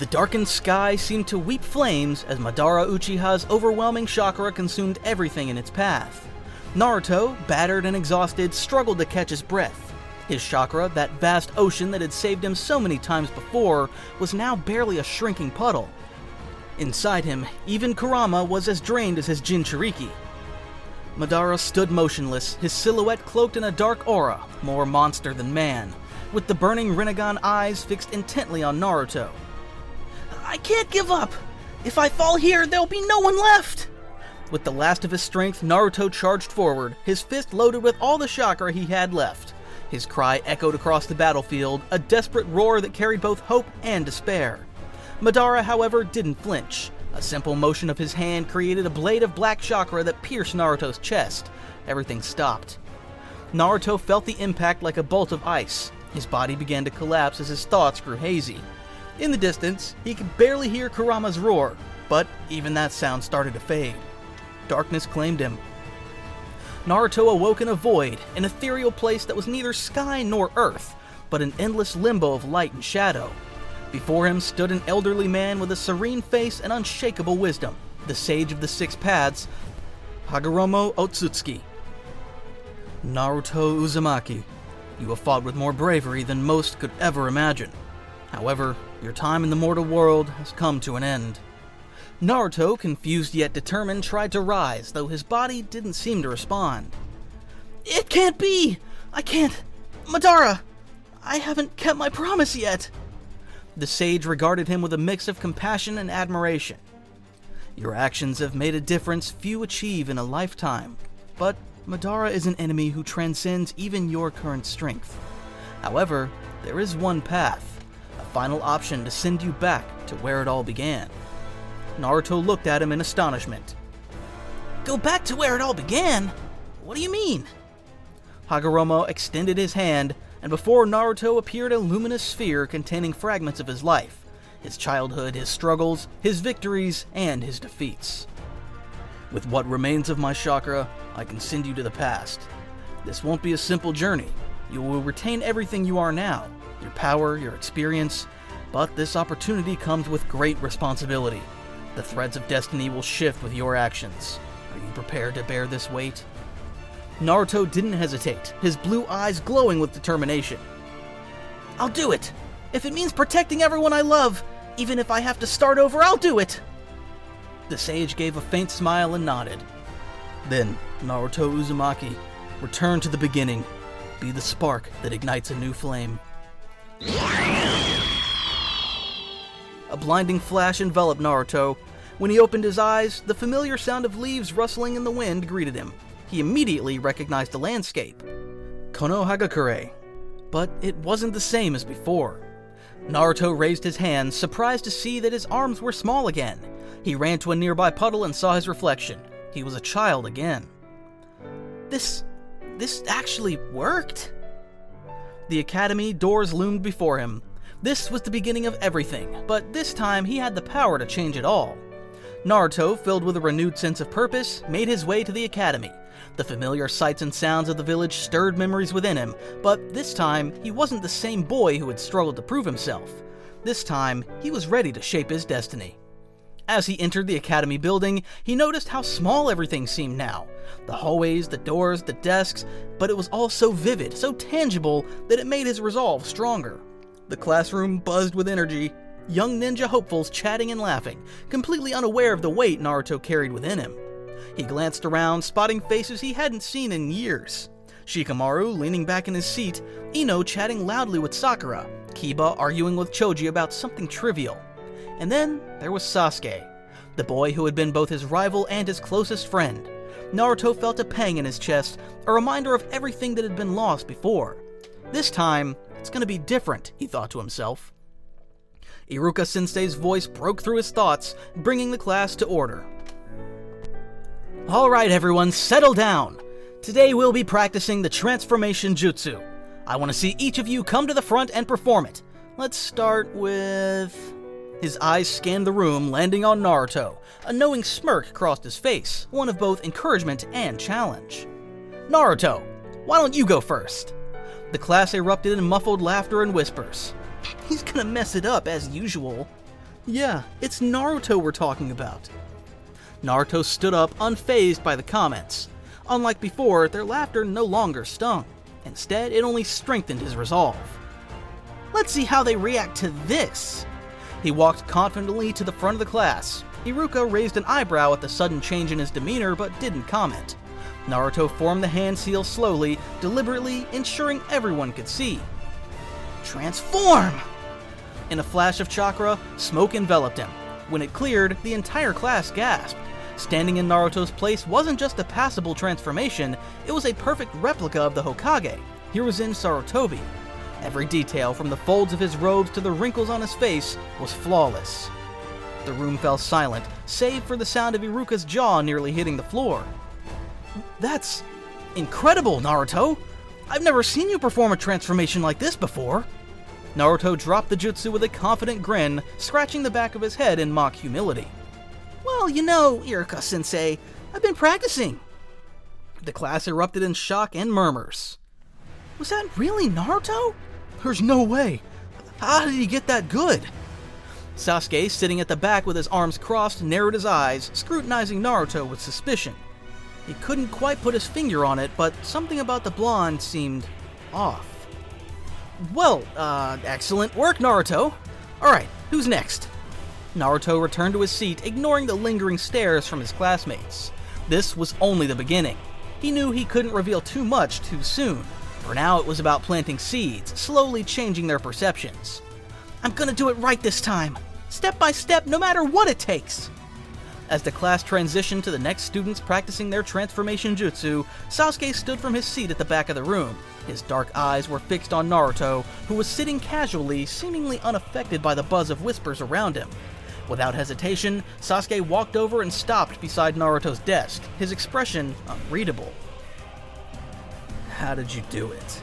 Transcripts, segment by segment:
The darkened sky seemed to weep flames as Madara Uchiha's overwhelming chakra consumed everything in its path. Naruto, battered and exhausted, struggled to catch his breath. His chakra, that vast ocean that had saved him so many times before, was now barely a shrinking puddle. Inside him, even Kurama was as drained as his Jinchuriki. Madara stood motionless, his silhouette cloaked in a dark aura, more monster than man, with the burning Rinnegan eyes fixed intently on Naruto. "I can't give up! If I fall here, there'll be no one left!" With the last of his strength, Naruto charged forward, his fist loaded with all the chakra he had left. His cry echoed across the battlefield, a desperate roar that carried both hope and despair. Madara, however, didn't flinch. A simple motion of his hand created a blade of black chakra that pierced Naruto's chest. Everything stopped. Naruto felt the impact like a bolt of ice. His body began to collapse as his thoughts grew hazy. In the distance, he could barely hear Kurama's roar, but even that sound started to fade. Darkness claimed him. Naruto awoke in a void, an ethereal place that was neither sky nor earth, but an endless limbo of light and shadow. Before him stood an elderly man with a serene face and unshakable wisdom, the sage of the six paths, Hagoromo Otsutsuki. "Naruto Uzumaki, you have fought with more bravery than most could ever imagine. However, your time in the mortal world has come to an end." Naruto, confused yet determined, tried to rise, though his body didn't seem to respond. "It can't be! I can't! Madara! I haven't kept my promise yet!" The sage regarded him with a mix of compassion and admiration. "Your actions have made a difference few achieve in a lifetime, but Madara is an enemy who transcends even your current strength. However, there is one path, a final option to send you back to where it all began." Naruto looked at him in astonishment. "Go back to where it all began? What do you mean?" Hagoromo extended his hand, and before Naruto appeared a luminous sphere containing fragments of his life, his childhood, his struggles, his victories, and his defeats. "With what remains of my chakra, I can send you to the past. This won't be a simple journey. You will retain everything you are now, your power, your experience, but this opportunity comes with great responsibility. The threads of destiny will shift with your actions. Are you prepared to bear this weight?" Naruto didn't hesitate, his blue eyes glowing with determination. "I'll do it! If it means protecting everyone I love, even if I have to start over, I'll do it!" The sage gave a faint smile and nodded. "Then, Naruto Uzumaki, return to the beginning. Be the spark that ignites a new flame." A blinding flash enveloped Naruto. When he opened his eyes, the familiar sound of leaves rustling in the wind greeted him. He immediately recognized the landscape. Konoha. But it wasn't the same as before. Naruto raised his hands, surprised to see that his arms were small again. He ran to a nearby puddle and saw his reflection. He was a child again. This actually worked? The academy doors loomed before him. This was the beginning of everything, but this time he had the power to change it all. Naruto, filled with a renewed sense of purpose, made his way to the academy. The familiar sights and sounds of the village stirred memories within him, but this time he wasn't the same boy who had struggled to prove himself. This time, he was ready to shape his destiny. As he entered the academy building, he noticed how small everything seemed now. The hallways, the doors, the desks, but it was all so vivid, so tangible, that it made his resolve stronger. The classroom buzzed with energy, young ninja hopefuls chatting and laughing, completely unaware of the weight Naruto carried within him. He glanced around, spotting faces he hadn't seen in years. Shikamaru leaning back in his seat, Ino chatting loudly with Sakura, Kiba arguing with Choji about something trivial. And then there was Sasuke, the boy who had been both his rival and his closest friend. Naruto felt a pang in his chest, a reminder of everything that had been lost before. This time, it's gonna be different, he thought to himself. Iruka-sensei's voice broke through his thoughts, bringing the class to order. "Alright everyone, settle down. Today we'll be practicing the transformation jutsu. I want to see each of you come to the front and perform it. Let's start with..." His eyes scanned the room, landing on Naruto. A knowing smirk crossed his face, one of both encouragement and challenge. "Naruto, why don't you go first?" The class erupted in muffled laughter and whispers. "He's gonna mess it up as usual." Yeah, it's Naruto we're talking about. Naruto stood up, unfazed by the comments. Unlike before, their laughter no longer stung. Instead, it only strengthened his resolve. Let's see how they react to this. He walked confidently to the front of the class. Iruka raised an eyebrow at the sudden change in his demeanor but didn't comment. Naruto formed the hand seal slowly, deliberately, ensuring everyone could see. Transform! In a flash of chakra, smoke enveloped him. When it cleared, the entire class gasped. Standing in Naruto's place wasn't just a passable transformation, it was a perfect replica of the Hokage, Hiruzen Sarutobi. Every detail, from the folds of his robes to the wrinkles on his face, was flawless. The room fell silent, save for the sound of Iruka's jaw nearly hitting the floor. That's incredible, Naruto! I've never seen you perform a transformation like this before! Naruto dropped the jutsu with a confident grin, scratching the back of his head in mock humility. Well, you know, Iruka-sensei, I've been practicing. The class erupted in shock and murmurs. Was that really Naruto? There's no way. How did he get that good? Sasuke, sitting at the back with his arms crossed, narrowed his eyes, scrutinizing Naruto with suspicion. He couldn't quite put his finger on it, but something about the blonde seemed off. Well, excellent work, Naruto. Alright, who's next? Naruto returned to his seat, ignoring the lingering stares from his classmates. This was only the beginning. He knew he couldn't reveal too much too soon. For now, it was about planting seeds, slowly changing their perceptions. I'm gonna do it right this time. Step by step, no matter what it takes. As the class transitioned to the next students practicing their transformation jutsu, Sasuke stood from his seat at the back of the room. His dark eyes were fixed on Naruto, who was sitting casually, seemingly unaffected by the buzz of whispers around him. Without hesitation, Sasuke walked over and stopped beside Naruto's desk, his expression unreadable. How did you do it?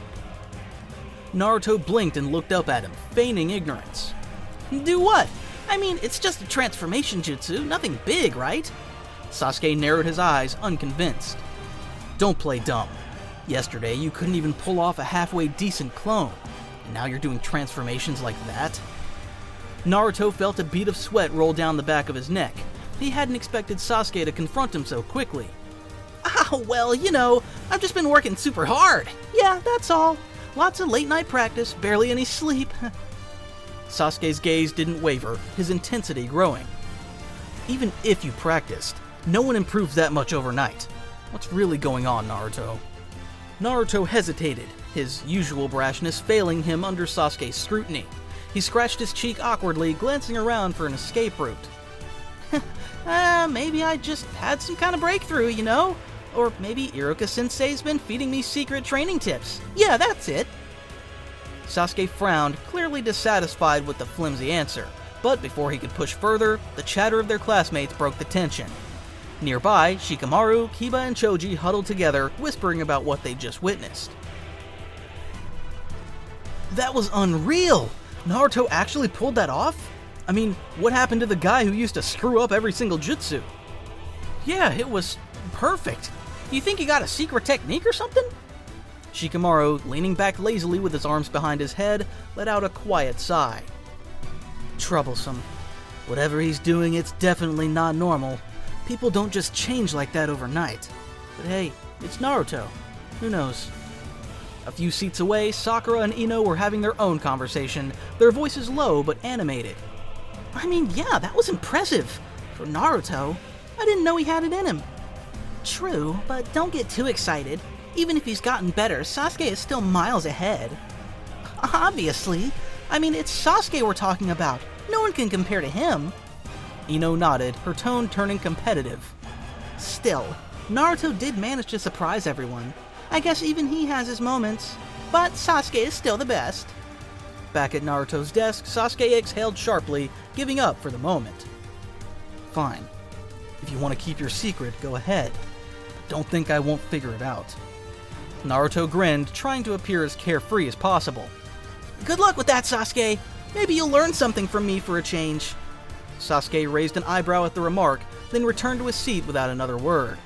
Naruto blinked and looked up at him, feigning ignorance. Do what? I mean, it's just a transformation jutsu, nothing big, right? Sasuke narrowed his eyes, unconvinced. Don't play dumb. Yesterday, you couldn't even pull off a halfway decent clone, and now you're doing transformations like that? Naruto felt a bead of sweat roll down the back of his neck. He hadn't expected Sasuke to confront him so quickly. Oh, well, you know, I've just been working super hard. Yeah, that's all. Lots of late-night practice, barely any sleep. Sasuke's gaze didn't waver, his intensity growing. Even if you practiced, no one improves that much overnight. What's really going on, Naruto? Naruto hesitated, his usual brashness failing him under Sasuke's scrutiny. He scratched his cheek awkwardly, glancing around for an escape route. Maybe I just had some kind of breakthrough, you know? Or maybe Iruka-sensei's been feeding me secret training tips. Yeah, that's it. Sasuke frowned, clearly dissatisfied with the flimsy answer. But before he could push further, the chatter of their classmates broke the tension. Nearby, Shikamaru, Kiba, and Choji huddled together, whispering about what they'd just witnessed. That was unreal! Naruto actually pulled that off? I mean, what happened to the guy who used to screw up every single jutsu? Yeah, it was perfect. You think he got a secret technique or something? Shikamaru, leaning back lazily with his arms behind his head, let out a quiet sigh. Troublesome. Whatever he's doing, it's definitely not normal. People don't just change like that overnight. But hey, it's Naruto. Who knows? A few seats away, Sakura and Ino were having their own conversation, their voices low but animated. I mean, yeah, that was impressive. For Naruto, I didn't know he had it in him. True, but don't get too excited. Even if he's gotten better, Sasuke is still miles ahead. Obviously. I mean, it's Sasuke we're talking about. No one can compare to him. Ino nodded, her tone turning competitive. Still, Naruto did manage to surprise everyone. I guess even he has his moments. But Sasuke is still the best. Back at Naruto's desk, Sasuke exhaled sharply, giving up for the moment. Fine. If you want to keep your secret, go ahead. But don't think I won't figure it out. Naruto grinned, trying to appear as carefree as possible. Good luck with that, Sasuke. Maybe you'll learn something from me for a change. Sasuke raised an eyebrow at the remark, then returned to his seat without another word.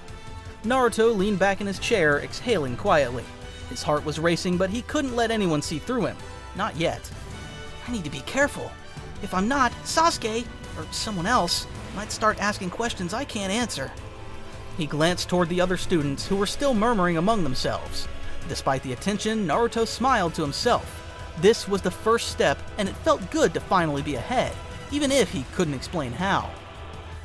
Naruto leaned back in his chair, exhaling quietly. His heart was racing, but he couldn't let anyone see through him. Not yet. I need to be careful. If I'm not, Sasuke, or someone else, might start asking questions I can't answer. He glanced toward the other students who were still murmuring among themselves. Despite the attention, Naruto smiled to himself. This was the first step, and it felt good to finally be ahead, even if he couldn't explain how.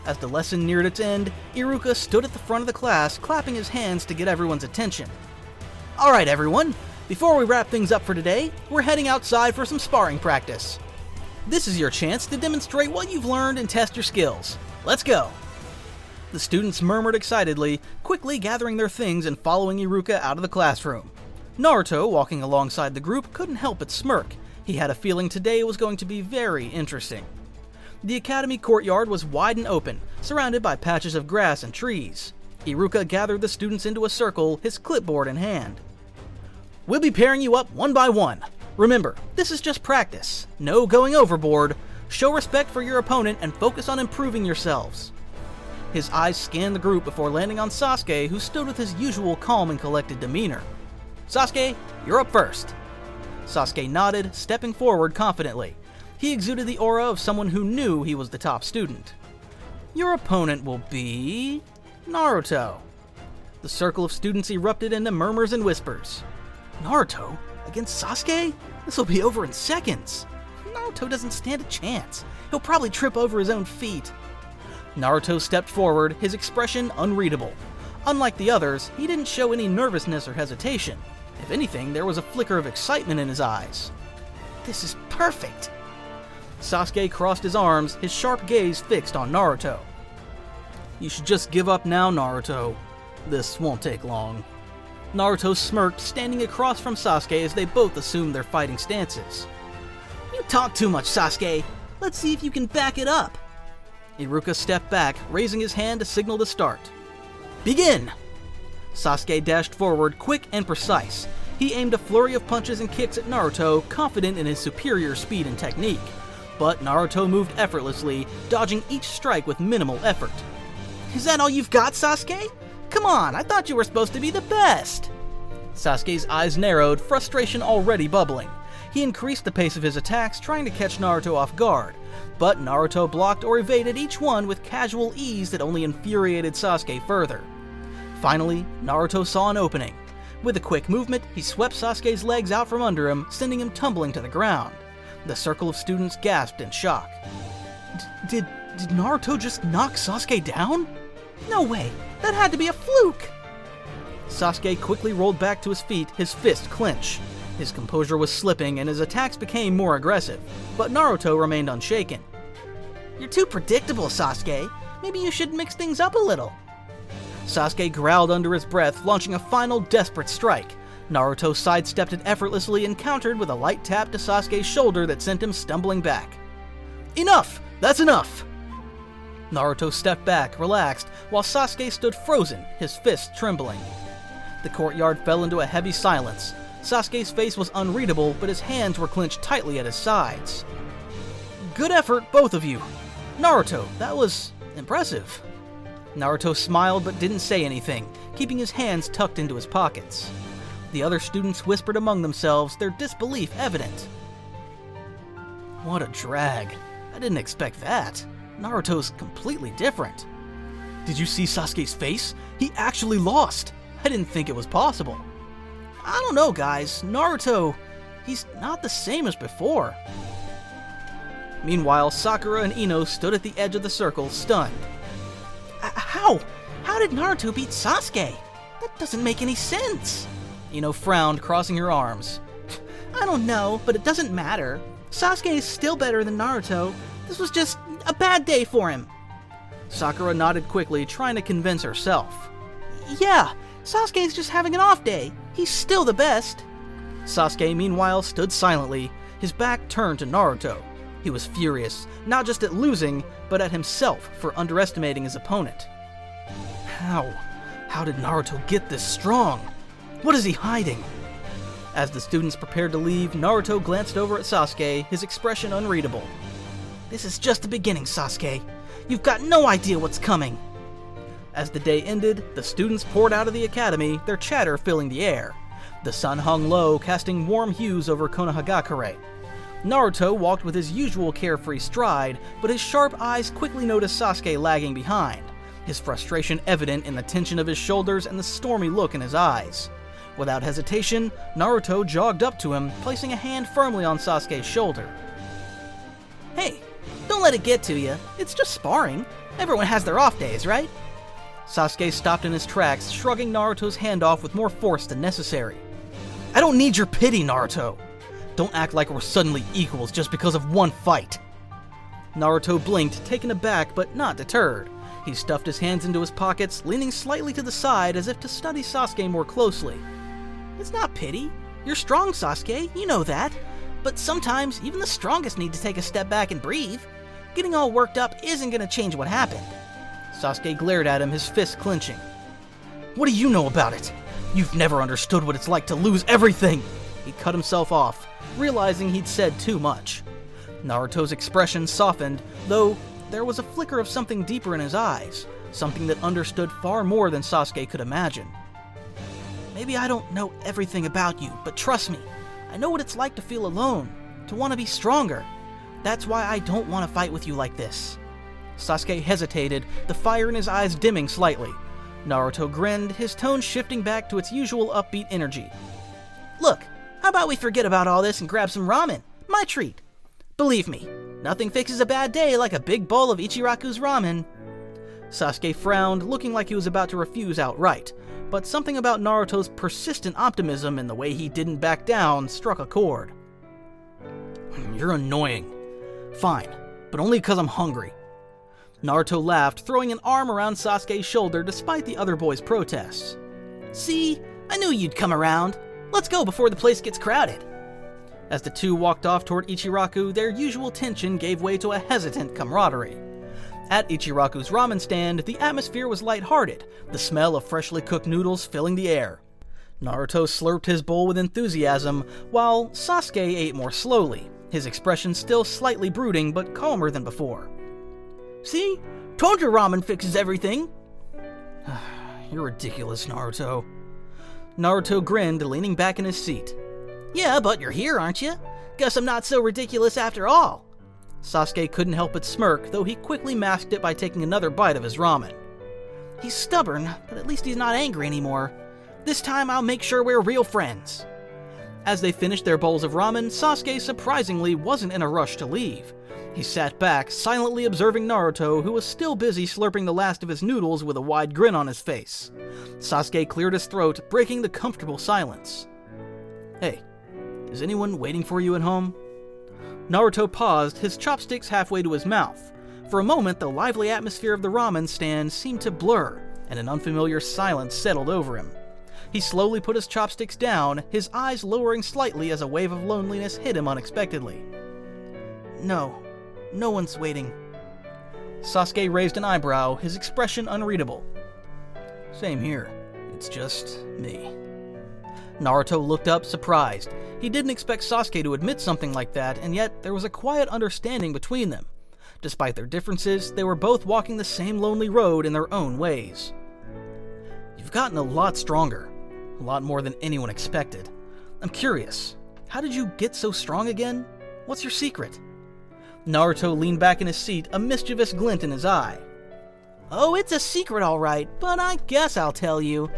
As the lesson neared its end, Iruka stood at the front of the class, clapping his hands to get everyone's attention. Alright everyone, before we wrap things up for today, we're heading outside for some sparring practice. This is your chance to demonstrate what you've learned and test your skills. Let's go! The students murmured excitedly, quickly gathering their things and following Iruka out of the classroom. Naruto, walking alongside the group, couldn't help but smirk. He had a feeling today was going to be very interesting. The academy courtyard was wide and open, surrounded by patches of grass and trees. Iruka gathered the students into a circle, his clipboard in hand. We'll be pairing you up one by one. Remember, this is just practice. No going overboard. Show respect for your opponent and focus on improving yourselves. His eyes scanned the group before landing on Sasuke, who stood with his usual calm and collected demeanor. Sasuke, you're up first. Sasuke nodded, stepping forward confidently. He exuded the aura of someone who knew he was the top student. Your opponent will be Naruto. The circle of students erupted into murmurs and whispers. Naruto? Against Sasuke? This'll be over in seconds. Naruto doesn't stand a chance. He'll probably trip over his own feet. Naruto stepped forward, his expression unreadable. Unlike the others, he didn't show any nervousness or hesitation. If anything, there was a flicker of excitement in his eyes. This is perfect! Sasuke crossed his arms, his sharp gaze fixed on Naruto. You should just give up now, Naruto. This won't take long. Naruto smirked, standing across from Sasuke as they both assumed their fighting stances. You talk too much, Sasuke. Let's see if you can back it up. Iruka stepped back, raising his hand to signal to start. Begin! Sasuke dashed forward, quick and precise. He aimed a flurry of punches and kicks at Naruto, confident in his superior speed and technique. But Naruto moved effortlessly, dodging each strike with minimal effort. Is that all you've got, Sasuke? Come on, I thought you were supposed to be the best! Sasuke's eyes narrowed, frustration already bubbling. He increased the pace of his attacks, trying to catch Naruto off guard. But Naruto blocked or evaded each one with casual ease that only infuriated Sasuke further. Finally, Naruto saw an opening. With a quick movement, he swept Sasuke's legs out from under him, sending him tumbling to the ground. The circle of students gasped in shock. Did Naruto just knock Sasuke down? No way! That had to be a fluke! Sasuke quickly rolled back to his feet, his fist clenched. His composure was slipping and his attacks became more aggressive, but Naruto remained unshaken. You're too predictable, Sasuke. Maybe you should mix things up a little. Sasuke growled under his breath, launching a final desperate strike. Naruto sidestepped it effortlessly and countered with a light tap to Sasuke's shoulder that sent him stumbling back. Enough! That's enough! Naruto stepped back, relaxed, while Sasuke stood frozen, his fists trembling. The courtyard fell into a heavy silence. Sasuke's face was unreadable, but his hands were clenched tightly at his sides. Good effort, both of you. Naruto, that was impressive. Naruto smiled but didn't say anything, keeping his hands tucked into his pockets. The other students whispered among themselves, their disbelief evident. What a drag. I didn't expect that. Naruto's completely different. Did you see Sasuke's face? He actually lost. I didn't think it was possible. I don't know, guys. Naruto, he's not the same as before. Meanwhile, Sakura and Ino stood at the edge of the circle, stunned. How? How did Naruto beat Sasuke? That doesn't make any sense. Ino frowned, crossing her arms. I don't know, but it doesn't matter. Sasuke is still better than Naruto. This was just a bad day for him. Sakura nodded quickly, trying to convince herself. Yeah, Sasuke's just having an off day. He's still the best. Sasuke, meanwhile, stood silently, his back turned to Naruto. He was furious, not just at losing, but at himself for underestimating his opponent. How? How did Naruto get this strong? What is he hiding? As the students prepared to leave, Naruto glanced over at Sasuke, his expression unreadable. This is just the beginning, Sasuke. You've got no idea what's coming. As the day ended, the students poured out of the academy, their chatter filling the air. The sun hung low, casting warm hues over Konohagakure. Naruto walked with his usual carefree stride, but his sharp eyes quickly noticed Sasuke lagging behind, his frustration evident in the tension of his shoulders and the stormy look in his eyes. Without hesitation, Naruto jogged up to him, placing a hand firmly on Sasuke's shoulder. Hey, don't let it get to you. It's just sparring. Everyone has their off days, right? Sasuke stopped in his tracks, shrugging Naruto's hand off with more force than necessary. I don't need your pity, Naruto. Don't act like we're suddenly equals just because of one fight. Naruto blinked, taken aback but not deterred. He stuffed his hands into his pockets, leaning slightly to the side as if to study Sasuke more closely. It's not pity. You're strong, Sasuke, you know that. But sometimes, even the strongest need to take a step back and breathe. Getting all worked up isn't gonna change what happened. Sasuke glared at him, his fist clenching. What do you know about it? You've never understood what it's like to lose everything! He cut himself off, realizing he'd said too much. Naruto's expression softened, though there was a flicker of something deeper in his eyes, something that understood far more than Sasuke could imagine. Maybe I don't know everything about you, but trust me, I know what it's like to feel alone, to want to be stronger. That's why I don't want to fight with you like this. Sasuke hesitated, the fire in his eyes dimming slightly. Naruto grinned, his tone shifting back to its usual upbeat energy. Look, how about we forget about all this and grab some ramen? My treat. Believe me, nothing fixes a bad day like a big bowl of Ichiraku's ramen. Sasuke frowned, looking like he was about to refuse outright, but something about Naruto's persistent optimism and the way he didn't back down struck a chord. You're annoying. Fine, but only because I'm hungry. Naruto laughed, throwing an arm around Sasuke's shoulder despite the other boy's protests. See, I knew you'd come around. Let's go before the place gets crowded. As the two walked off toward Ichiraku, their usual tension gave way to a hesitant camaraderie. At Ichiraku's ramen stand, the atmosphere was lighthearted, the smell of freshly cooked noodles filling the air. Naruto slurped his bowl with enthusiasm, while Sasuke ate more slowly, his expression still slightly brooding but calmer than before. See? Told you ramen fixes everything. You're ridiculous, Naruto. Naruto grinned, leaning back in his seat. Yeah, but you're here, aren't you? Guess I'm not so ridiculous after all. Sasuke couldn't help but smirk, though he quickly masked it by taking another bite of his ramen. He's stubborn, but at least he's not angry anymore. This time I'll make sure we're real friends. As they finished their bowls of ramen, Sasuke surprisingly wasn't in a rush to leave. He sat back, silently observing Naruto, who was still busy slurping the last of his noodles with a wide grin on his face. Sasuke cleared his throat, breaking the comfortable silence. Hey, is anyone waiting for you at home? Naruto paused, his chopsticks halfway to his mouth. For a moment, the lively atmosphere of the ramen stand seemed to blur, and an unfamiliar silence settled over him. He slowly put his chopsticks down, his eyes lowering slightly as a wave of loneliness hit him unexpectedly. No one's waiting. Sasuke raised an eyebrow, his expression unreadable. Same here. It's just me. Naruto looked up, surprised. He didn't expect Sasuke to admit something like that, and yet there was a quiet understanding between them. Despite their differences, they were both walking the same lonely road in their own ways. You've gotten a lot stronger. A lot more than anyone expected. I'm curious, how did you get so strong again? What's your secret? Naruto leaned back in his seat, a mischievous glint in his eye. Oh, it's a secret all right, but I guess I'll tell you.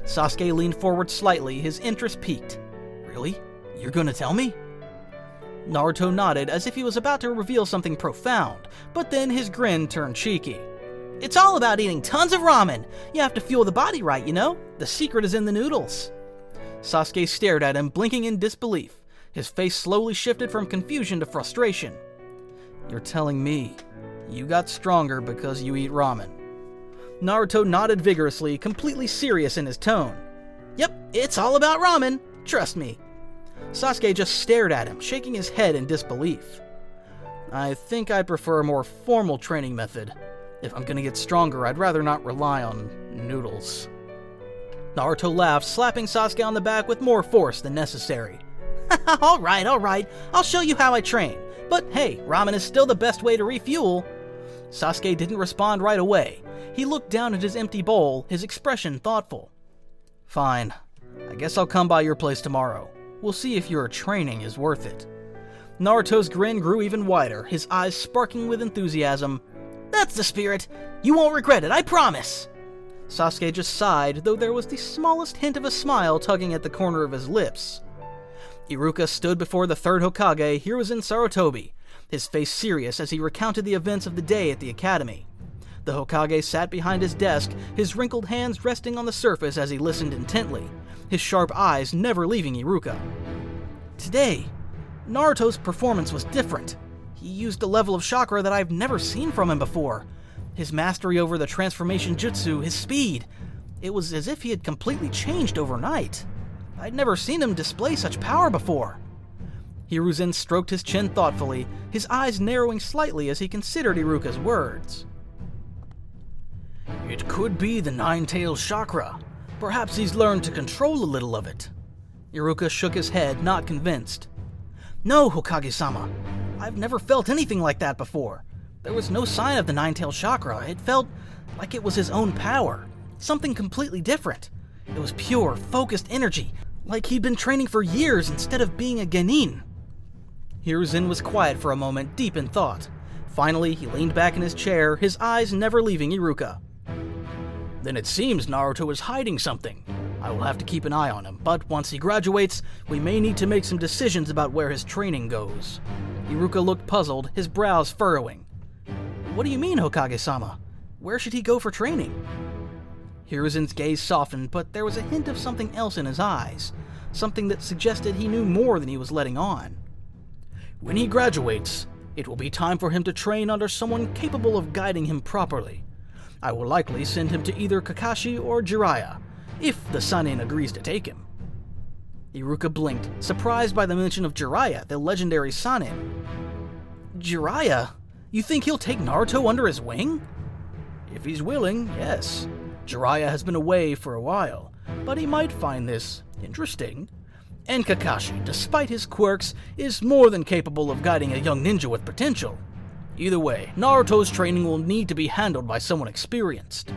Sasuke leaned forward slightly, his interest piqued. Really? You're gonna tell me? Naruto nodded as if he was about to reveal something profound, but then his grin turned cheeky. It's all about eating tons of ramen. You have to fuel the body right, you know? The secret is in the noodles. Sasuke stared at him, blinking in disbelief. His face slowly shifted from confusion to frustration. You're telling me you got stronger because you eat ramen? Naruto nodded vigorously, completely serious in his tone. Yep, it's all about ramen. Trust me. Sasuke just stared at him, shaking his head in disbelief. I think I'd prefer a more formal training method. If I'm gonna get stronger, I'd rather not rely on noodles. Naruto laughed, slapping Sasuke on the back with more force than necessary. All right. I'll show you how I train. But hey, ramen is still the best way to refuel. Sasuke didn't respond right away. He looked down at his empty bowl, his expression thoughtful. Fine. I guess I'll come by your place tomorrow. We'll see if your training is worth it. Naruto's grin grew even wider, his eyes sparkling with enthusiasm. That's the spirit! You won't regret it, I promise! Sasuke just sighed, though there was the smallest hint of a smile tugging at the corner of his lips. Iruka stood before the third Hokage, Hiruzen Sarutobi, his face serious as he recounted the events of the day at the academy. The Hokage sat behind his desk, his wrinkled hands resting on the surface as he listened intently, his sharp eyes never leaving Iruka. Today, Naruto's performance was different. He used a level of chakra that I've never seen from him before. His mastery over the transformation jutsu, his speed. It was as if he had completely changed overnight. I'd never seen him display such power before. Hiruzen stroked his chin thoughtfully, his eyes narrowing slightly as he considered Iruka's words. It could be the Nine-Tailed Chakra. Perhaps he's learned to control a little of it. Iruka shook his head, not convinced. No, Hokage-sama. I've never felt anything like that before. There was no sign of the Nine-Tailed Chakra. It felt like it was his own power. Something completely different. It was pure, focused energy, like he'd been training for years instead of being a genin. Hiruzen was quiet for a moment, deep in thought. Finally, he leaned back in his chair, his eyes never leaving Iruka. Then it seems Naruto is hiding something. I will have to keep an eye on him, but once he graduates, we may need to make some decisions about where his training goes. Iruka looked puzzled, his brows furrowing. What do you mean, Hokage-sama? Where should he go for training? Hiruzen's gaze softened, but there was a hint of something else in his eyes, something that suggested he knew more than he was letting on. When he graduates, it will be time for him to train under someone capable of guiding him properly. I will likely send him to either Kakashi or Jiraiya, if the Sannin agrees to take him. Iruka blinked, surprised by the mention of Jiraiya, the legendary Sannin. Jiraiya? You think he'll take Naruto under his wing? If he's willing, yes. Jiraiya has been away for a while, but he might find this interesting. And Kakashi, despite his quirks, is more than capable of guiding a young ninja with potential. Either way, Naruto's training will need to be handled by someone experienced.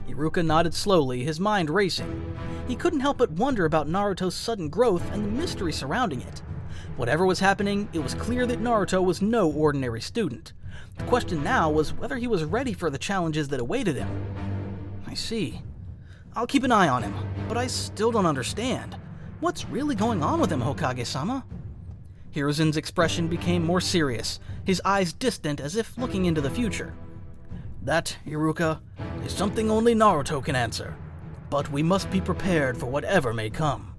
Iruka nodded slowly, his mind racing. He couldn't help but wonder about Naruto's sudden growth and the mystery surrounding it. Whatever was happening, it was clear that Naruto was no ordinary student. The question now was whether he was ready for the challenges that awaited him. I see. I'll keep an eye on him, but I still don't understand. What's really going on with him, Hokage-sama? Hiruzen's expression became more serious, his eyes distant as if looking into the future. That, Iruka, is something only Naruto can answer, but we must be prepared for whatever may come.